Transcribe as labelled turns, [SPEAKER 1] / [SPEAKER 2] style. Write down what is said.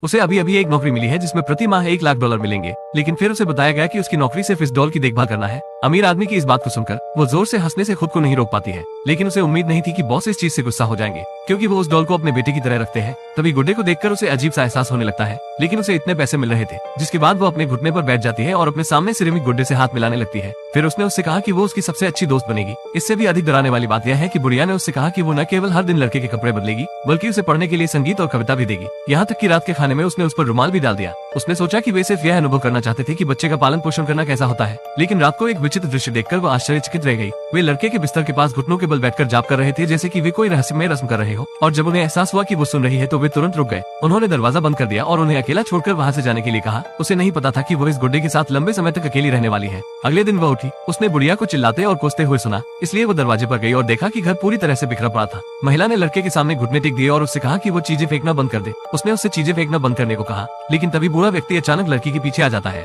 [SPEAKER 1] उसे अभी अभी एक नौकरी मिली है जिसमें प्रति माह $1 लाख मिलेंगे, लेकिन फिर उसे बताया गया कि उसकी नौकरी सिर्फ इस डॉल की देखभाल करना है। अमीर आदमी की इस बात को सुनकर वो जोर से हंसने से खुद को नहीं रोक पाती है, लेकिन उसे उम्मीद नहीं थी कि बॉस इस चीज से गुस्सा हो जाएंगे, क्योंकि वो उस डॉल को अपने बेटे की तरह रखते हैं। तभी गुड्डे को देखकर उसे अजीब सा एहसास होने लगता है, लेकिन उसे इतने पैसे मिल रहे थे, जिसके बाद वो अपने घुटने पर बैठ जाती है और अपने सामने से रिमिक गुड्डे से हाथ मिलाने लगती है। फिर उसने उससे कहा कि वो उसकी सबसे अच्छी दोस्त बनेगी। इससे भी अधिक डराने वाली बात यह है कि बुढ़िया ने उससे कहा कि वो न केवल हर दिन लड़के के कपड़े बदलेगी, बल्कि उसे पढ़ने के लिए संगीत और कविता भी देगी। यहाँ तक कि रात के खाने में उसने उस पर रुमाल भी डाल दिया। उसने सोचा कि वे सिर्फ यह अनुभव करना चाहते थे कि बच्चे का पालन पोषण करना कैसा होता है, लेकिन रात को एक विचित्र दृश्य देखकर वो आश्चर्यचकित रह गई। वे लड़के के बिस्तर के पास घुटनों के बल बैठकर जाप कर रहे थे, जैसे कि वे कोई रहस्यमय रस्म कर रहे हो। और जब उन्हें एहसास हुआ कि वो सुन रही है तो वे तुरंत रुक गए। उन्होंने दरवाजा बंद कर दिया और उन्हें अकेला छोड़कर वहाँ से जाने के लिए कहा। उसे नहीं पता था कि वो इस गुड्डे के साथ लंबे समय तक अकेली रहने वाली है। अगले दिन वह उठी, उसने बुढ़िया को चिल्लाते और कोसते हुए सुना, इसलिए वो दरवाजे पर गई और देखा कि घर पूरी तरह से बिखरा पड़ा था। महिला ने लड़के के सामने घुटने टेक दिए और उससे कहा कि वो चीजें फेंकना बंद कर दे। उसने उससे चीजें फेंकना बंद करने को कहा, लेकिन तभी बूढ़ा व्यक्ति अचानक लड़की के पीछे आ जाता है।